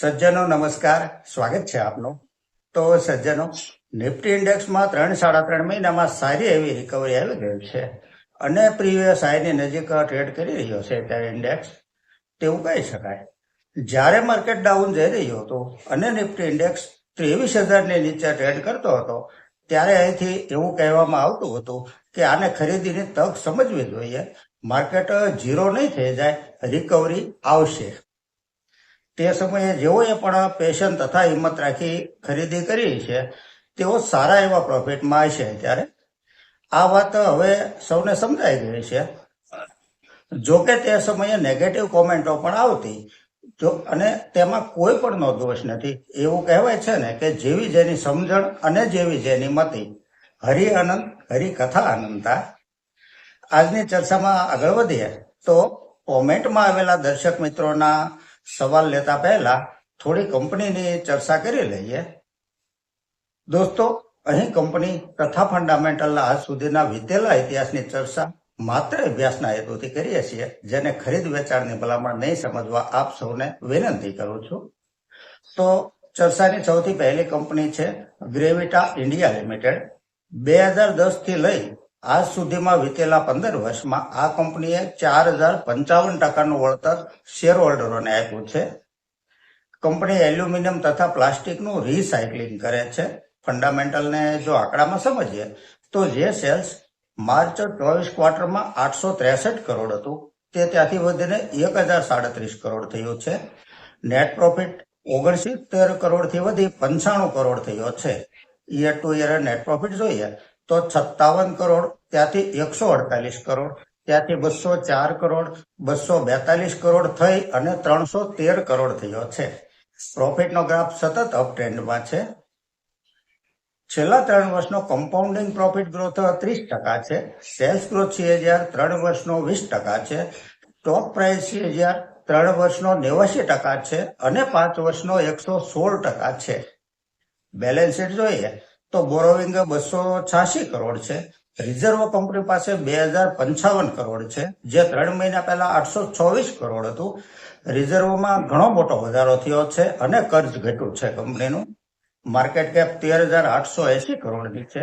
સજ્જનો નમસ્કાર, સ્વાગત છે આપનું. તો સજ્જનો, નિફ્ટી ઇન્ડેક્સમાં 3-3.5 મહિનામાં સારી એવી રિકવરી આવી ગઈ છે અને પ્રીવિયસ હાઈની નજીક ટ્રેડ કરી રહ્યો છે ત્યારે ઇન્ડેક્સ તેવું કહી શકાય. જ્યારે માર્કેટ ડાઉન જઈ રહ્યું હતું અને નિફ્ટી ઇન્ડેક્સ 23,000ની નીચે ટ્રેડ કરતો હતો ત્યારે અહીંથી એવું કહેવામાં આવતું હતું કે આને ખરીદીની તક સમજવી જોઈએ, માર્કેટ ઝીરો નહીં થઈ જાય, રિકવરી આવશે. તે સમયે જેઓએ પણ પેશન તથા હિંમત રાખી ખરીદી કરી છે તેઓ સારા એવા પ્રોફિટમાં હશે. ત્યારે આ વાત હવે સૌને સમજાઈ ગઈ છે. જોકે તે સમયે નેગેટિવ કોમેન્ટો પણ આવતી અને તેમાં કોઈ પણનો દોષ નથી. એવું કહેવાય છે ને કે જેવી જેની સમજણ અને જેવી જેની મતિ, હરિ આનંદ હરિકથા આનંદતા. આજની ચર્ચામાં આગળ વધીએ તો કોમેન્ટમાં આવેલા દર્શક મિત્રોના સવાલ લેતા પહેલા થોડી કંપનીની ચર્ચા કરી લઈએ. દોસ્તો, અહીં કંપની તથા ફંડામેન્ટલના આજ સુધીના વીતેલા ઇતિહાસની ચર્ચા માત્ર અભ્યાસના હેતુથી કરીએ છીએ, જેને ખરીદ વેચાણની ભલામણ નહીં સમજવા આપ સૌને વિનંતી કરું છું. તો ચર્ચાની સૌથી પહેલી કંપની છે ગ્રેવિટા ઇન્ડિયા લિમિટેડ. 2010થી લઈ આજ સુધીમાં વીતેલા 15 વર્ષમાં આ કંપનીએ 4,055% વળતર શેર હોલ્ડરોને આપ્યું છે. કંપની એલ્યુમિનિયમ તથા પ્લાસ્ટિકનું રિસાયકલિંગ કરે છે. ફંડામેન્ટલને જો આંકડામાં સમજીએ તો જે સેલ્સ માર્ચ 24 ક્વાર્ટરમાં 863 કરોડ હતું તે ત્યાંથી વધીને 1,037 કરોડ થયું છે. નેટ પ્રોફિટ 69 કરોડથી વધી 95 કરોડ થયો છે. Year to year net profit જોઈએ તો 57 કરોડ, ત્યાંથી 148 કરોડ, ત્યાંથી 204 કરોડ, 242 કરોડ થઈ અને 313 કરોડ થયો છે. પ્રોફિટનો ગ્રાફ સતત અપ ટ્રેન્ડમાં છે. છેલ્લા 3 વર્ષનો કમ્પાઉન્ડિંગ પ્રોફિટ ગ્રોથ 30% છે. સેલ્સ ગ્રોથ CAGR 3 વર્ષનો 20% છે. સ્ટોક પ્રાઇસ CAGR 3 વર્ષનો 89% છે અને 5 વર્ષનો 116% છે. બેલેન્સ શીટ જોઈએ તો બોરોવિંગ 286 કરોડ છે. રિઝર્વ કંપની પાસે 2,055 કરોડ છે, જે 3 મહિના પહેલા 826 કરોડ હતું. રિઝર્વમાં ઘણો મોટો વધારો થયો છે અને કર્જ ઘટ્યું છે કંપનીનું. માર્કેટ કેપ 13,880 કરોડની છે.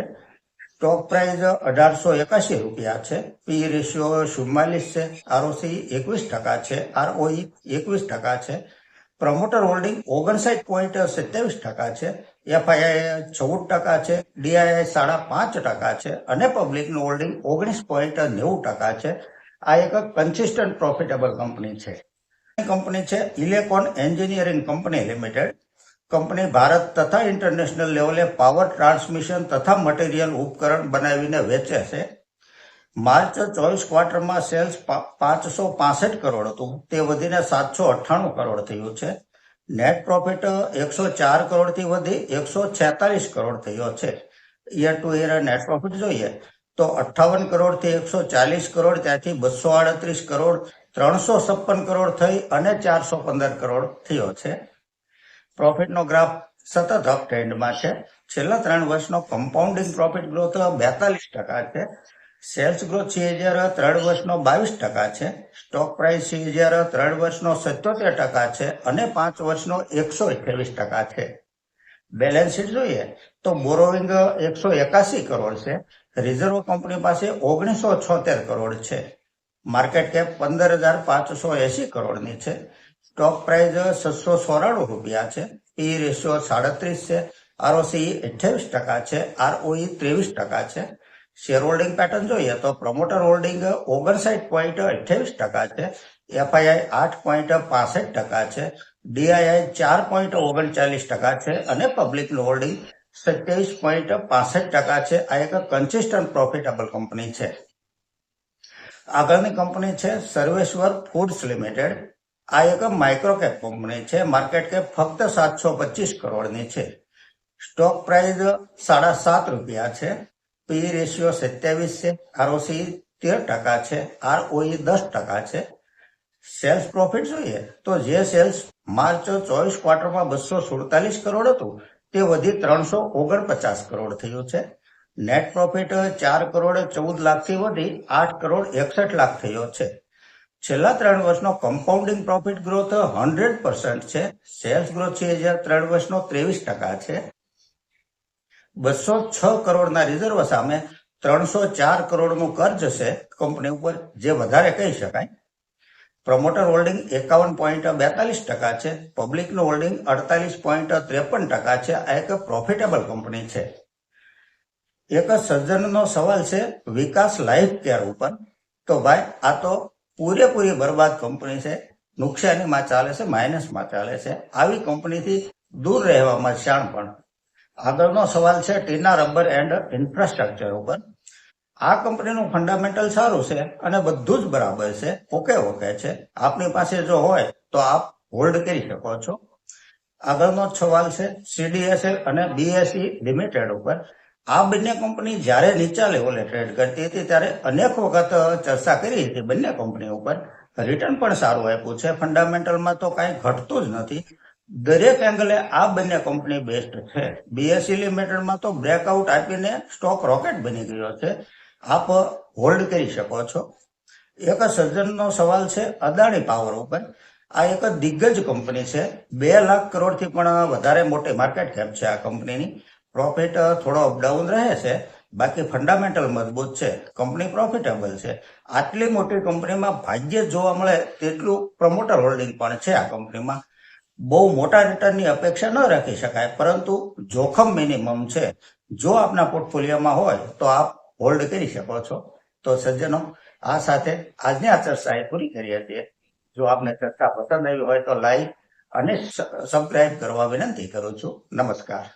સ્ટોક પ્રાઇસ 1,881 રૂપિયા છે. પી રેશિયો 44 છે. ROCE 21% છે. ROE 21% છે. પ્રમોટર હોલ્ડિંગ 59.27% છે. FII 14% છે. DII 5.5% છે અને પબ્લિકનું હોલ્ડિંગ 19.90% છે. આ એક કન્સિસ્ટન્ટ પ્રોફિટેબલ કંપની છે. કંપની છે Elecon engineering company limited. Company Bharat તથા ઇન્ટરનેશનલ લેવલે પાવર ટ્રાન્સમિશન તથા મટીરિયલ ઉપકરણ બનાવીને વેચે છે. માર્ચ 24 ક્વાર્ટરમાં સેલ્સ 565 કરોડ હતું, તે વધીને 798 કરોડ થયું છે. નેટ પ્રોફિટ 104 કરોડથી વધી 146 કરોડ થયો છે. Year to year net profit જોઈએ તો 58 કરોડથી 140 કરોડ, ત્યાંથી 238 કરોડ, 356 કરોડ થઈ અને 415 કરોડ થયો છે. પ્રોફિટનો ગ્રાફ સતત અપ ટ્રેન્ડમાં છે. છેલ્લા 3 વર્ષનો કમ્પાઉન્ડિંગ પ્રોફિટ ગ્રોથ 42% છે. સેલ્સ ગ્રોથ CAGR 3 વર્ષનો 22% છે. સ્ટોક પ્રાઇસ CAGR 3 વર્ષનો 77% છે અને 5 વર્ષનો 128% છે. બેલેન્સ શીટ જોઈએ તો બોરોવિંગ 181 કરોડ છે. રિઝર્વ કંપની પાસે 1976 કરોડ છે. માર્કેટ કેપ 15,580 કરોડની છે. સ્ટોક પ્રાઇસ 694 રૂપિયા છે. પી રેશિયો 37 છે. ROCE 28% છે. ROE 23% છે. શેર હોલ્ડિંગ પેટર્ન જોઈએ તો પ્રમોટર હોલ્ડિંગ 59.28% છે. FII 8.65% છે. DII 4.39% છે અને પબ્લિકનું હોલ્ડિંગ 27.65% છે. આ એક કન્સિસ્ટન્ટ પ્રોફિટેબલ કંપની છે. આગળની કંપની છે સર્વેશ્વર ફૂડ્સ લિમિટેડ. આ એક માઇક્રોકેપ કંપની છે. માર્કેટ કેપ ફક્ત 725 કરોડની છે. સ્ટોક પ્રાઇસ 7.5 રૂપિયા છે. પી રેશિયો 27 છે. ROCE 13% છે. ROE 10% છે. સેલ્સ પ્રોફિટ જોઈએ તો જે સેલ્સ માર્ચ 24 ક્વાર્ટરમાં 247 કરોડ હતું તે વધી 349 કરોડ થયું છે. નેટ પ્રોફિટ 4 કરોડ 14 લાખથી વધી 8 કરોડ 61 લાખ થયો છે. છેલ્લા 3 વર્ષનો કમ્પાઉન્ડિંગ પ્રોફિટ ગ્રોથ 100% છે. સેલ્સ ગ્રોથ 3 વર્ષનો 23% છે. 206 કરોડના રિઝર્વ સામે 304 કરોડનું કર્જ છે કંપની ઉપર, જે વધારે કહી શકાય. પ્રમોટર હોલ્ડિંગ 51.42% છે. પબ્લિકનું હોલ્ડિંગ 48.53% છે. આ એક પ્રોફિટેબલ કંપની છે. એક સજ્જનનો સવાલ છે વિકાસ લાઈફ કેર ઉપર. તો ભાઈ, આ તો પૂરેપૂરી બરબાદ કંપની છે. નુકસાનીમાં ચાલે છે, માઇનસમાં ચાલે છે. આવી કંપનીથી દૂર રહેવામાં શાણપણ. આગળનો સવાલ છે ટીના રબર એન્ડ ઇન્ફ્રાસ્ટ્રક્ચર ઉપર. આ કંપનીનું ફંડામેન્ટલ સારું છે અને બધું જ બરાબર છે, ઓકે છે. આપની પાસે જો હોય તો આપ હોલ્ડ કરી શકો છો. આગળનો સવાલ છે CDSL અને BSE લિમિટેડ ઉપર. આ બંને કંપની જ્યારે નીચા લેવલે ટ્રેડ કરતી હતી ત્યારે અનેક વખત ચર્ચા કરી હતી બંને કંપની ઉપર. રિટર્ન પણ સારું આપ્યું છે. ફંડામેન્ટલમાં તો કાંઈ ઘટતું જ નથી. દરેક એંગલે આ બંને કંપની બેસ્ટ છે. BSE લિમિટેડમાં તો બ્રેકઆઉટ આપીને સ્ટોક રોકેટ બની ગયો છે. આપ હોલ્ડ કરી શકો છો. એક સજ્જનનો સવાલ છે અદાણી પાવર ઉપર. આ એક દિગ્ગજ કંપની છે. 2 લાખ કરોડથી પણ વધારે મોટી માર્કેટ કેપ છે આ કંપનીની. પ્રોફિટ થોડો અપડાઉન રહે છે, બાકી ફંડામેન્ટલ મજબૂત છે. કંપની પ્રોફિટેબલ છે. આટલી મોટી કંપનીમાં ભાગ્યે જ જોવા મળે તેટલું પ્રમોટર હોલ્ડિંગ પણ છે આ કંપનીમાં. બહુ મોટા રિટર્નની અપેક્ષા ન રાખી શકાય, પરંતુ જોખમ મિનિમમ છે. જો આપના પોર્ટફોલિયોમાં હોય તો આપ હોલ્ડ કરી શકો છો. તો સજ્જનો, આ સાથે આજની આ ચર્ચા એ પૂરી કરીએ છીએ. જો આપને ચર્ચા પસંદ આવી હોય તો લાઈક અને સબસ્ક્રાઇબ કરવા વિનંતી કરું છું. નમસ્કાર.